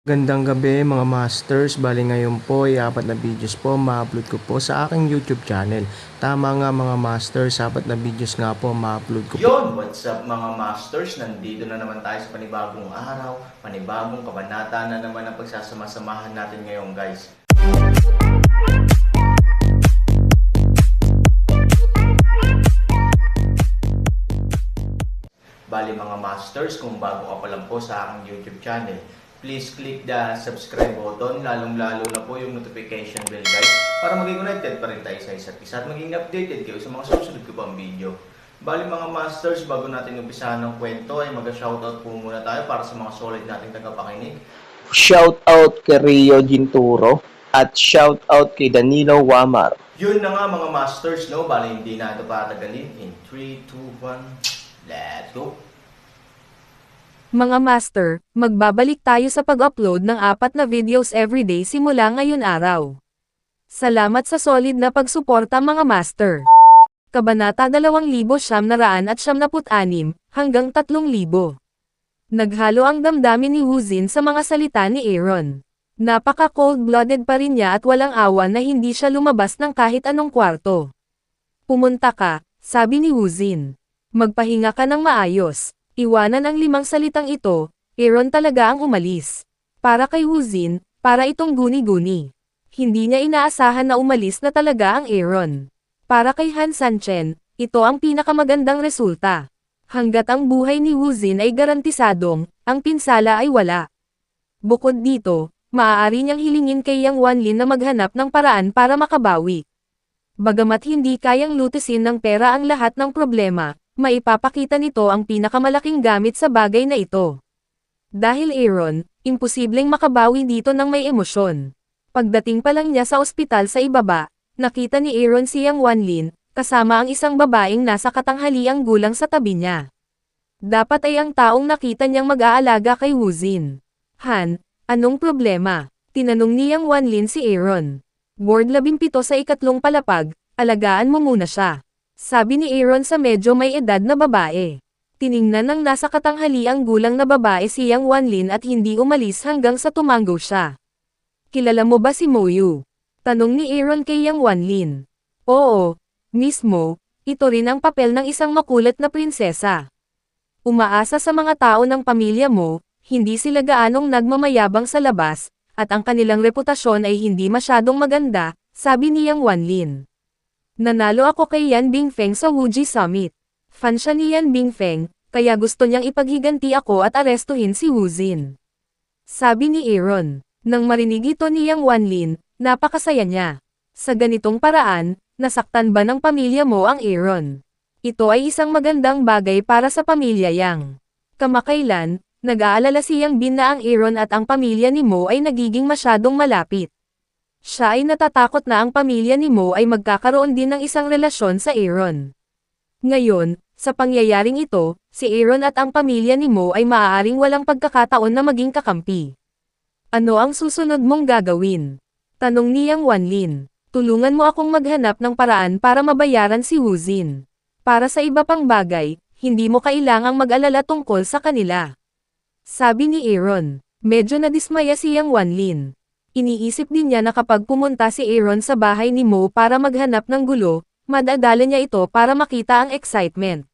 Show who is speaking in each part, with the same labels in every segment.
Speaker 1: Gandang gabi mga masters, bali ngayon po ay 4 na videos po ma-upload ko po sa aking YouTube channel. Tama nga mga masters, 4 na videos nga po ma-upload ko po. Yon, what's up mga masters? Nandito na naman tayo sa panibagong araw, panibagong kabanata na naman ang pagsasama-samahan natin ngayon guys. Bali mga masters, kung bago ka pa lang po sa aking YouTube channel, please click the subscribe button, lalong-lalo na po yung notification bell guys, para maging connected pa rin tayo sa isa't isa at maging updated kayo sa mga susunod ko pang video. Bali mga masters, bago natin umpisahan ng kwento ay mag-shoutout po muna tayo para sa mga solid nating tagapakinig.
Speaker 2: Shoutout kay Rio Ginturo at shoutout kay Danilo Wamar.
Speaker 1: Yun na nga mga masters, no? Bali hindi na ito patagalin. In 3, 2, 1, let's go!
Speaker 3: Mga master, magbabalik tayo sa pag-upload ng 4 na videos everyday simula ngayon araw. Salamat sa solid na pagsuporta mga master. Kabanata 2,976 hanggang 3,000. Naghalo ang damdamin ni Wuzin sa mga salita ni Aaron. Napaka-cold-blooded pa rin niya at walang awa na hindi siya lumabas ng kahit anong kwarto. Pumunta ka, sabi ni Wuzin. Magpahinga ka ng maayos. Iwanan ang 5 salitang ito, Aaron talaga ang umalis. Para kay Wuzin, para itong guni-guni. Hindi niya inaasahan na umalis na talaga ang Aaron. Para kay Han Sanchen, ito ang pinakamagandang resulta. Hanggat ang buhay ni Wuzin ay garantisadong, ang pinsala ay wala. Bukod dito, maaari niyang hilingin kay Yang Wanlin na maghanap ng paraan para makabawi. Bagamat hindi kayang lutusin ng pera ang lahat ng problema, maipapakita nito ang pinakamalaking gamit sa bagay na ito. Dahil Aaron, imposibleng makabawi dito ng may emosyon. Pagdating pa lang niya sa ospital sa ibaba, nakita ni Aaron si Yang Wanlin, kasama ang isang babaeng nasa katanghaliang gulang sa tabi niya. Dapat ay ang taong nakita niyang mag-aalaga kay Wuzin. Han, anong problema? Tinanong ni Yang Wanlin si Aaron. Ward 17 sa 2 palapag, alagaan mo muna siya. Sabi ni Aaron sa medyo may edad na babae. Tiningnan ng nasa katanghaliang gulang na babae si Yang Wanlin at hindi umalis hanggang sa tumanggo siya. Kilala mo ba si Moyu? Tanong ni Aaron kay Yang Wanlin. Oo, mismo, ito rin ang papel ng isang makulit na prinsesa. Umaasa sa mga tao ng pamilya mo, hindi sila gaanong nagmamayabang sa labas, at ang kanilang reputasyon ay hindi masyadong maganda, sabi ni Yang Wanlin. Nanalo ako kay Yan Bingfeng sa Wuji Summit. Fan siya ni Yan Bingfeng, kaya gusto niyang ipaghiganti ako at arestuhin si Wuzin. Sabi ni Aaron. Nang marinig ito ni Yang Wanlin, napakasaya niya. Sa ganitong paraan, nasaktan ba ng pamilya mo ang Aaron? Ito ay isang magandang bagay para sa pamilya Yang. Kamakailan, nag-aalala si Yang Bin na ang Aaron at ang pamilya ni Mo ay nagiging masyadong malapit. Siya ay natatakot na ang pamilya ni Mo ay magkakaroon din ng isang relasyon sa Aaron. Ngayon, sa pangyayaring ito, si Aaron at ang pamilya ni Mo ay maaaring walang pagkakataon na maging kakampi. Ano ang susunod mong gagawin? Tanong ni Yang Wanlin. Tulungan mo akong maghanap ng paraan para mabayaran si Wuzin. Para sa iba pang bagay, hindi mo kailangang mag-alala tungkol sa kanila. Sabi ni Aaron. Medyo nadismaya si Yang Wanlin. Iniisip din niya na kapag pumunta si Aaron sa bahay ni Mo para maghanap ng gulo, madadala niya ito para makita ang excitement.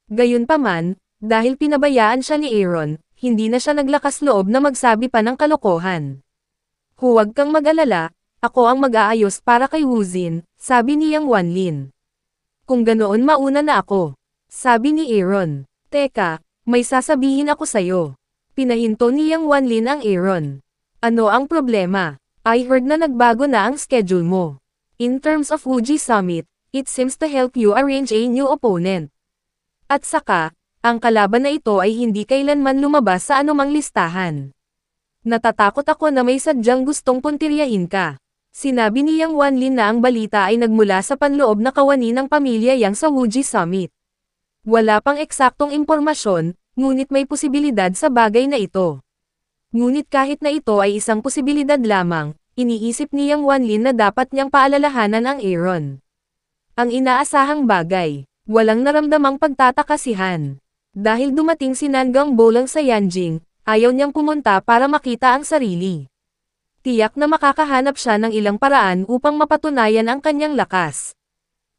Speaker 3: Gayunpaman, dahil pinabayaan siya ni Aaron, hindi na siya naglakas loob na magsabi pa ng kalokohan. Huwag kang mag-alala, ako ang mag-aayos para kay Wuzin, sabi ni Yang Wanlin. Kung ganoon mauna na ako, sabi ni Aaron. Teka, may sasabihin ako sayo. Pinahinto ni Yang Wanlin ang Aaron. Ano ang problema? I heard na nagbago na ang schedule mo. In terms of Wuji Summit, it seems to help you arrange a new opponent. At saka, ang kalaban na ito ay hindi kailanman lumabas sa anumang listahan. Natatakot ako na may sadyang gustong puntiryahin ka. Sinabi ni Yang Wanlin na ang balita ay nagmula sa panloob na kawani ng pamilya Yang sa Wuji Summit. Wala pang eksaktong impormasyon, ngunit may posibilidad sa bagay na ito. Ngunit kahit na ito ay isang posibilidad lamang, iniisip ni Yang Wanlin na dapat niyang paalalahanan ang Aaron. Ang inaasahang bagay, walang naramdamang pagtataka si Han. Dahil dumating si Nangang Bolang sa Yanjing, Ayaw niyang pumunta para makita ang sarili. Tiyak na makakahanap siya ng ilang paraan upang mapatunayan ang kanyang lakas.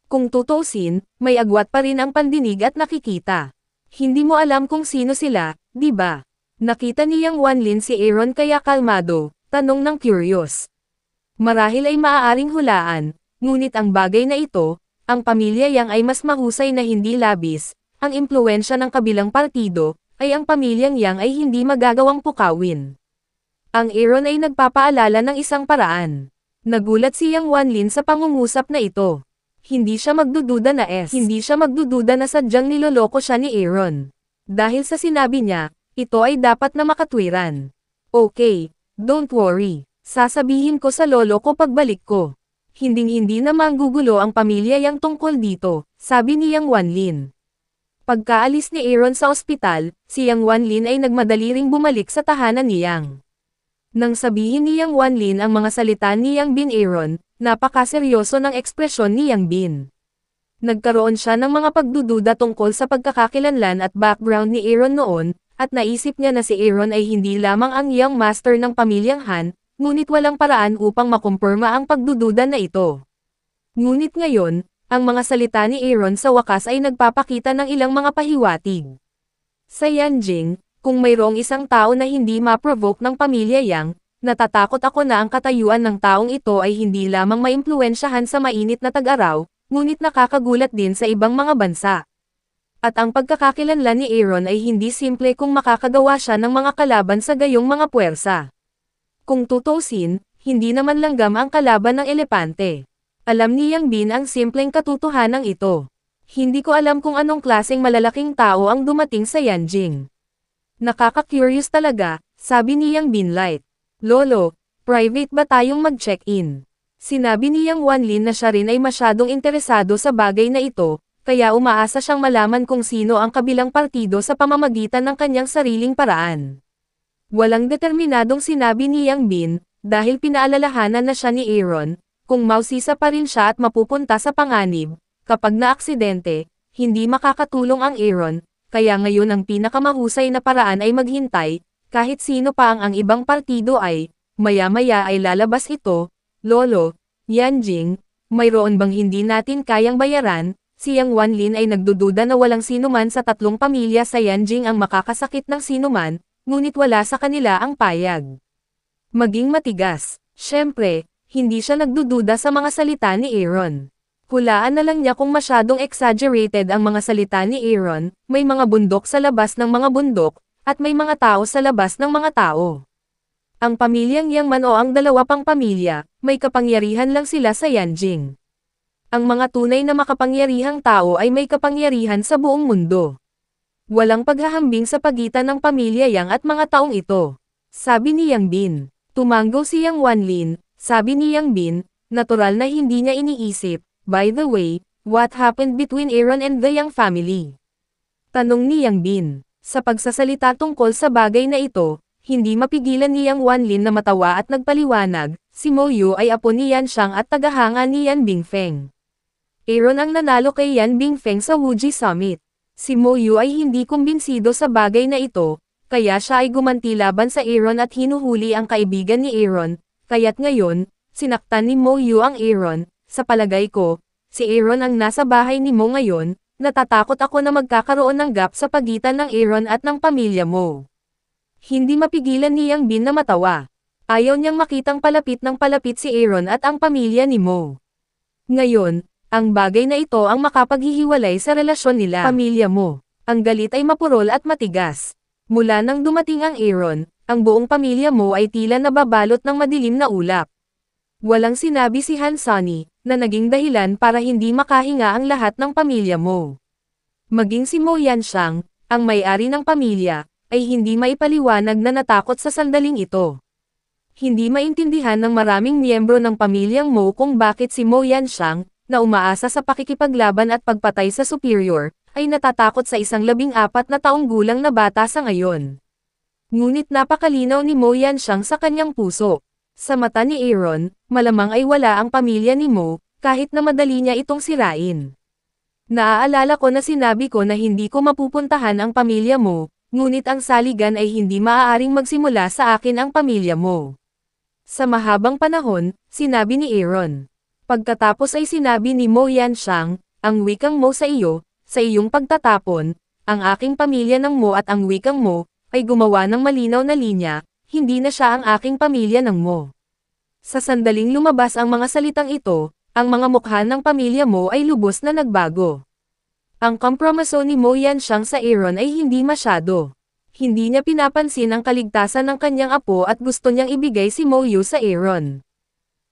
Speaker 3: Kung tutuusin, may agwat pa rin ang pandinig at nakikita. Hindi mo alam kung sino sila, di ba? Nakita niyang Wanlin si Aaron kaya kalmado, tanong ng curious. Marahil ay maaaring hulaan, ngunit ang bagay na ito, ang pamilya Yang ay mas mahusay na hindi labis, ang impluwensya ng kabilang partido, ay ang pamilyang Yang ay hindi magagawang pukawin. Ang Aaron ay nagpapaalala ng isang paraan. Nagulat si Yang Wanlin sa pangungusap na ito. Hindi siya magdududa na sadyang niloloko siya ni Aaron. Dahil sa sinabi niya, ito ay dapat na makatwiran. Okay, don't worry. Sasabihin ko sa lolo ko pagbalik ko. Hinding-hindi na manggugulo ang pamilya Yang tungkol dito, sabi ni Yang Wanlin. Pagkaalis ni Aaron sa ospital, si Yang Wanlin ay nagmadali ring bumalik sa tahanan ni Yang. Nang sabihin ni Yang Wanlin ang mga salita ni Yang Bin Aaron, napakaseryoso ng ekspresyon ni Yang Bin. Nagkaroon siya ng mga pagdududa tungkol sa pagkakakilanlan at background ni Aaron noon, at naisip niya na si Aaron ay hindi lamang ang young master ng pamilyang Han, ngunit walang paraan upang makumpirma ang pagdududa na ito. Ngunit ngayon, ang mga salita ni Aaron sa wakas ay nagpapakita ng ilang mga pahiwatig. Sa Yanjing, kung mayroong isang tao na hindi ma-provoke ng pamilya Yang, natatakot ako na ang katayuan ng taong ito ay hindi lamang maimpluwensyahan sa mainit na tag-araw, ngunit nakakagulat din sa ibang mga bansa. At ang pagkakakilanlan ni Aaron ay hindi simple kung makakagawa siya ng mga kalaban sa gayong mga puwersa. Kung tutuusin, hindi naman langgam ang kalaban ng elepante. Alam ni Yang Bin ang simpleng katotohanan ito. Hindi ko alam kung anong klaseng malalaking tao ang dumating sa Yanjing. Nakaka-curious talaga, sabi ni Yang Bin light. Lolo, private ba tayong mag-check-in? Sinabi ni Yang Wanlin na siya rin ay masyadong interesado sa bagay na ito, kaya umaasa siyang malaman kung sino ang kabilang partido sa pamamagitan ng kanyang sariling paraan. Walang determinadong sinabi ni Yang Bin, dahil pinaalalahanan na siya ni Aaron, kung mausisa pa rin siya at mapupunta sa panganib, kapag naaksidente, hindi makakatulong ang Aaron, kaya ngayon ang pinakamahusay na paraan ay maghintay, kahit sino pa ang ibang partido ay, maya-maya ay lalabas ito. Lolo, Yanjing, mayroon bang hindi natin kayang bayaran? Si Yang Wanlin ay nagdududa na walang sinuman sa tatlong pamilya sa Yanjing ang makakasakit ng sinuman, ngunit wala sa kanila ang payag. Maging matigas. Siyempre, hindi siya nagdududa sa mga salita ni Aaron. Hulaan na lang niya kung masyadong exaggerated ang mga salita ni Aaron, may mga bundok sa labas ng mga bundok, at may mga tao sa labas ng mga tao. Ang pamilyang Yang man o ang dalawa pang pamilya, may kapangyarihan lang sila sa Yanjing. Ang mga tunay na makapangyarihang tao ay may kapangyarihan sa buong mundo. Walang paghahambing sa pagitan ng pamilya Yang at mga taong ito. Sabi ni Yang Bin. Tumanggo si Yang Wanlin, sabi ni Yang Bin, natural na hindi niya iniisip, by the way, what happened between Aaron and the Yang family? Tanong ni Yang Bin. Sa pagsasalita tungkol sa bagay na ito, hindi mapigilan ni Yang Wanlin na matawa at nagpaliwanag, si Mo Yu ay apo ni Yan Xiang at tagahanga ni Yan Bingfeng. Aaron ang nanalo kay Yan Bingfeng sa Wuji Summit. Si Mo Yu ay hindi kumbinsido sa bagay na ito, kaya siya ay gumanti laban sa Aaron at hinuhuli ang kaibigan ni Aaron, kaya't ngayon, sinaktan ni Mo Yu ang Aaron. Sa palagay ko, si Aaron ang nasa bahay ni Mo ngayon, natatakot ako na magkakaroon ng gap sa pagitan ng Aaron at ng pamilya mo. Hindi mapigilan ni Yang Bin na matawa. Ayaw niyang makitang palapit ng palapit si Aaron at ang pamilya ni Mo. Ngayon, ang bagay na ito ang makapaghihiwalay sa relasyon nila. Pamilya mo. Ang galit ay mapurol at matigas. Mula nang dumating ang Aaron, ang buong pamilya mo ay tila nababalot ng madilim na ulap. Walang sinabi si Han Sunny, na naging dahilan para hindi makahinga ang lahat ng pamilya mo. Maging si Mo Yan Xiang, ang may-ari ng pamilya, ay hindi maipaliwanag na natakot sa sandaling ito. Hindi maintindihan ng maraming miyembro ng pamilyang Mo kung bakit si Mo Yan Xiang, na umaasa sa pakikipaglaban at pagpatay sa superior, ay natatakot sa isang 14 na taong gulang na bata sa ngayon. Ngunit napakalinaw ni Mo Yan Xiang sa kanyang puso. Sa mata ni Aaron, malamang ay wala ang pamilya ni Mo, kahit na madali niya itong sirain. Naaalala ko na sinabi ko na hindi ko mapupuntahan ang pamilya mo, ngunit ang saligan ay hindi maaaring magsimula sa akin ang pamilya mo. Sa mahabang panahon, sinabi ni Aaron. Pagkatapos ay sinabi ni Mo Yanxiang, ang wikang mo sa iyo, sa iyong pagtatapon, ang aking pamilya ng mo at ang wikang mo, ay gumawa ng malinaw na linya, hindi na siya ang aking pamilya ng mo. Sa sandaling lumabas ang mga salitang ito, ang mga mukha ng pamilya mo ay lubos na nagbago. Ang kompromiso ni Mo Yanxiang sa Aaron ay hindi masyado. Hindi niya pinapansin ang kaligtasan ng kanyang apo at gusto niyang ibigay si Mo Yu sa Aaron.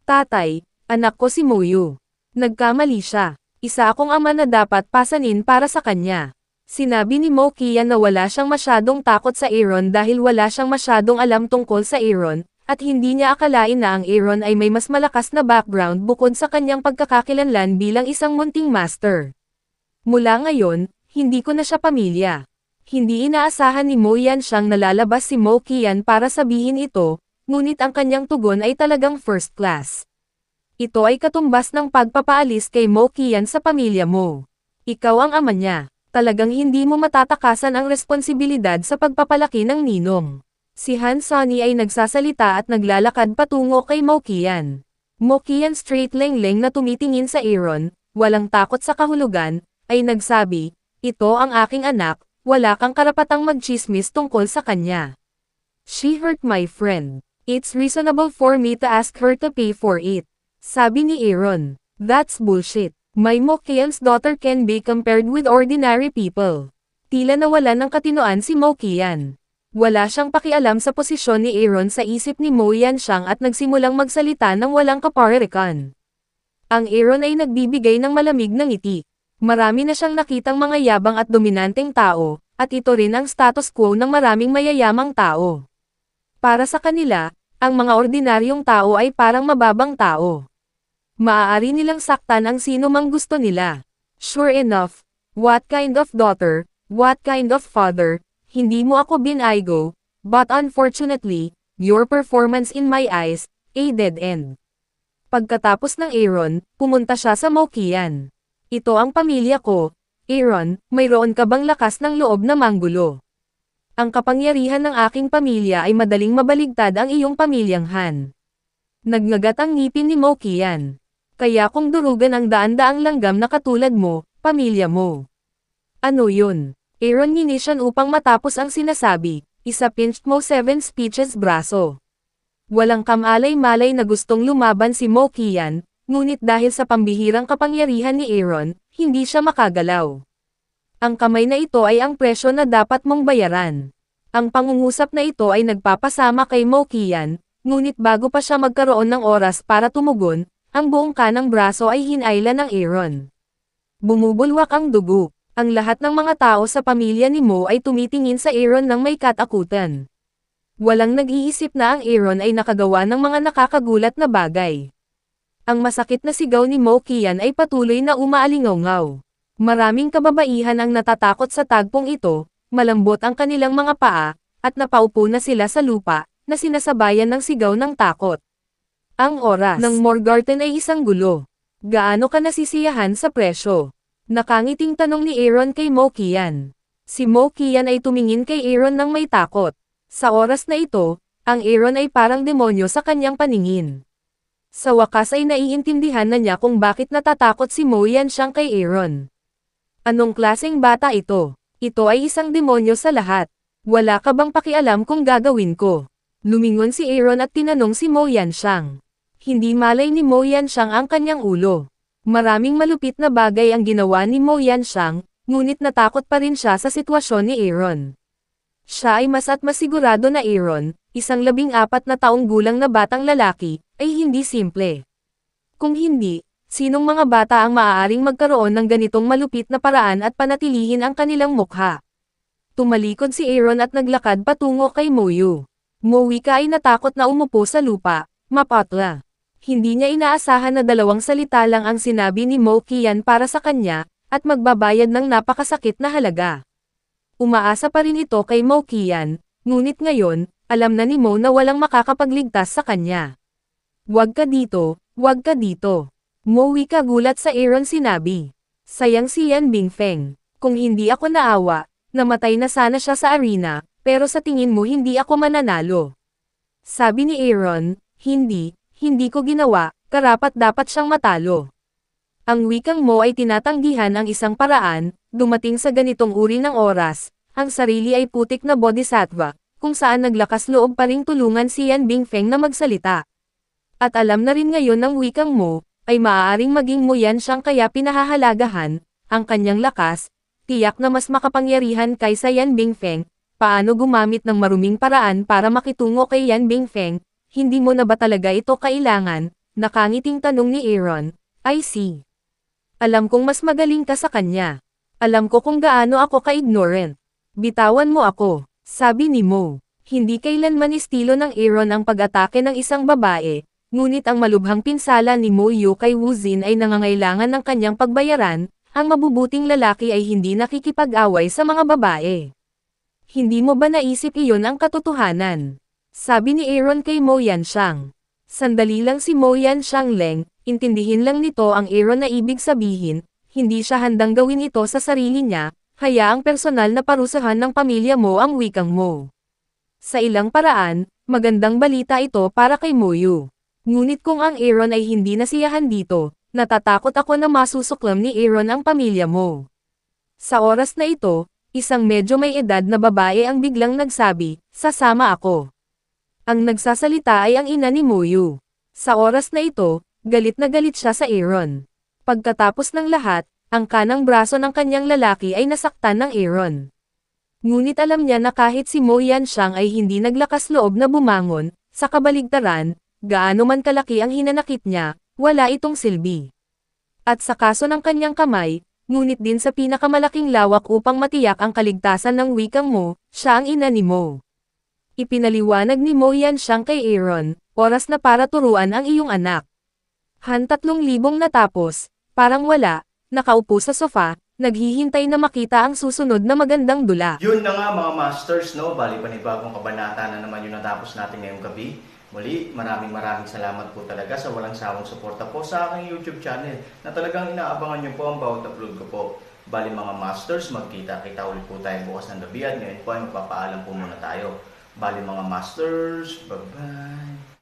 Speaker 3: Tatay, anak ko si Mo Yu. Nagkamali siya. Isa akong ama na dapat pasanin para sa kanya. Sinabi ni Mo Qian na wala siyang masyadong takot sa Aaron dahil wala siyang masyadong alam tungkol sa Aaron, at hindi niya akalain na ang Aaron ay may mas malakas na background bukod sa kanyang pagkakakilanlan bilang isang munting master. Mula ngayon, hindi ko na siya pamilya. Hindi inaasahan ni Mo Yanxiang na lalabas si Mo Qian para sabihin ito, ngunit ang kanyang tugon ay talagang first class. Ito ay katumbas ng pagpapaalis kay Mo Qian sa pamilya mo. Ikaw ang ama niya. Talagang hindi mo matatakasan ang responsibilidad sa pagpapalaki ng ninong. Si Han Sunny ay nagsasalita at naglalakad patungo kay Mo Qian. Mo Qian straight leng-leng na tumitingin sa Aaron, walang takot sa kahulugan, ay nagsabi, ito ang aking anak, wala kang karapatang magchismis tungkol sa kanya. She hurt my friend. It's reasonable for me to ask her to pay for it. Sabi ni Aaron. That's bullshit. My Mo Qian's daughter can be compared with ordinary people. Tila nawala ng katinoan si Mo Qian. Wala siyang pakialam sa posisyon ni Aaron sa isip ni Mo Yanxiang at nagsimulang magsalita ng walang kaparirikan. Ang Aaron ay nagbibigay ng malamig na ngiti. Marami na siyang nakitang mga yabang at dominanteng tao, at ito rin ang status quo ng maraming mayayamang tao. Para sa kanila, ang mga ordinaryong tao ay parang mababang tao. Maaari nilang saktan ang sino mang gusto nila. Sure enough, what kind of daughter, what kind of father, hindi mo ako binaygo, but unfortunately, your performance in my eyes, a dead end. Pagkatapos ng Aaron, pumunta siya sa Mo Qian. Ito ang pamilya ko. Aaron, mayroon ka bang lakas ng loob na manggulo? Ang kapangyarihan ng aking pamilya ay madaling mabaligtad ang iyong pamilyang Han. Nagngagat ang ngipin ni Mo Qian. Kaya kung durugan ang daan-daang langgam na katulad mo, pamilya mo. Ano yun? Aaron ginisyan upang matapos ang sinasabi, isa pinched Mo 7 speeches braso. Walang kamalay-malay na gustong lumaban si Mo Qian, ngunit dahil sa pambihirang kapangyarihan ni Aaron, hindi siya makagalaw. Ang kamay na ito ay ang presyo na dapat mong bayaran. Ang pangungusap na ito ay nagpapasama kay Mo Qian, ngunit bago pa siya magkaroon ng oras para tumugon, ang buong kanang braso ay hinayla ng Aaron. Bumubulwak ang dugo. Ang lahat ng mga tao sa pamilya ni Mo ay tumitingin sa Aaron ng may katakutan. Walang nag-iisip na ang Aaron ay nakagawa ng mga nakakagulat na bagay. Ang masakit na sigaw ni Mo Qian ay patuloy na umaalingaw-ngaw. Maraming kababaihan ang natatakot sa tagpong ito, malambot ang kanilang mga paa, at napaupo na sila sa lupa, na sinasabayan ng sigaw ng takot. Ang oras ng Morgarten ay isang gulo. Gaano ka nasisiyahan sa presyo? Nakangiting tanong ni Aaron kay Mo Qian. Si Mo Qian ay tumingin kay Aaron ng may takot. Sa oras na ito, ang Aaron ay parang demonyo sa kanyang paningin. Sa wakas ay naiintindihan na niya kung bakit natatakot si Mo Yanxiang kay Aaron. Anong klaseng bata ito? Ito ay isang demonyo sa lahat. Wala ka bang pakialam kung gagawin ko? Lumingon si Aaron at tinanong si Mo Yanxiang. Hindi malay ni Mo Yanxiang ang kanyang ulo. Maraming malupit na bagay ang ginawa ni Mo Yanxiang, ngunit natakot pa rin siya sa sitwasyon ni Aaron. Siya ay mas at masigurado na Aaron, isang 14 na taong gulang na batang lalaki, ay hindi simple. Kung hindi, sinong mga bata ang maaaring magkaroon ng ganitong malupit na paraan at panatilihin ang kanilang mukha? Tumalikod si Aaron at naglakad patungo kay Mo Yu. Mo Wika ay natakot na umupo sa lupa, mapatla. Hindi niya inaasahan na 2 salita lang ang sinabi ni Mo Qian para sa kanya, at magbabayad ng napakasakit na halaga. Umaasa pa rin ito kay Mo Qian, ngunit ngayon, alam na ni Mo na walang makakapagligtas sa kanya. Huwag ka dito, huwag ka dito. Mo Wika gulat sa Aaron sinabi. Sayang si Yan Bingfeng. Kung hindi ako naawa, Namatay na sana siya sa arena, pero sa tingin mo hindi ako mananalo. Sabi ni Aaron, hindi ko ginawa, karapat-dapat siyang matalo. Ang wikang mo ay tinatanggihan ang isang paraan, dumating sa ganitong uri ng oras, ang sarili ay putik na bodhisattva, kung saan naglakas loob pa ring tulungan si Yan Bingfeng na magsalita. At alam na rin ngayon ng wikang mo, ay maaaring maging mo yan siyang kaya pinahahalagahan, ang kanyang lakas, tiyak na mas makapangyarihan kaysa Yan Bingfeng, paano gumamit ng maruming paraan para makitungo kay Yan Bingfeng, hindi mo na ba talaga ito kailangan, nakangiting tanong ni Aaron, I see. Alam kong mas magaling ka sa kanya. Alam ko kung gaano ako ka-ignorant. Bitawan mo ako, sabi ni Mo. Hindi kailanman estilo ng Aaron ang pag-atake ng isang babae, ngunit ang malubhang pinsala ni Mo Yu kay Wu Zin ay nangangailangan ng kanyang pagbayaran, ang mabubuting lalaki ay hindi nakikipag-away sa mga babae. Hindi mo ba naisip iyon ang katotohanan? Sabi ni Aaron kay Mo Yanxiang. Sandali lang si Mo Yanxiang Leng, intindihin lang nito ang Aaron na ibig sabihin, hindi siya handang gawin ito sa sarili niya, kaya ang personal na parusahan ng pamilya mo ang wikang mo. Sa ilang paraan, magandang balita ito para kay Mo Yu. Ngunit kung ang Aaron ay hindi nasiyahan dito, natatakot ako na masusuklam ni Aaron ang pamilya mo. Sa oras na ito, isang medyo may edad na babae ang biglang nagsabi, sasama ako. Ang nagsasalita ay ang ina ni Mo Yu. Sa oras na ito, galit na galit siya sa Aaron. Pagkatapos ng lahat, ang kanang braso ng kanyang lalaki ay nasaktan ng Aaron. Ngunit alam niya na kahit si Mo Yanxiang ay hindi naglakas loob na bumangon, sa kabaligtaran, gaano man kalaki ang hinanakit niya, wala itong silbi. At sa kaso ng kanyang kamay, ngunit din sa pinakamalaking lawak upang matiyak ang kaligtasan ng wikang mo, siya ang ina ni Mo. Ipinaliwanag ni Mo Yanxiang kay Aaron, oras na para turuan ang iyong anak. 3,000 natapos, parang wala, nakaupo sa sofa, naghihintay na makita ang susunod na magandang dula.
Speaker 1: Yun na nga mga masters, no? Bali panibagong kabanata na naman yung natapos natin ngayong gabi. Muli, maraming salamat po talaga sa walang sawang suporta po sa aking YouTube channel na talagang inaabangan nyo po ang bawat upload ko po. Bali mga masters, magkita-kita ulit po tayo bukas ng gabi at ngayon po ay magpapaalam po muna tayo. Bali mga masters, bye-bye!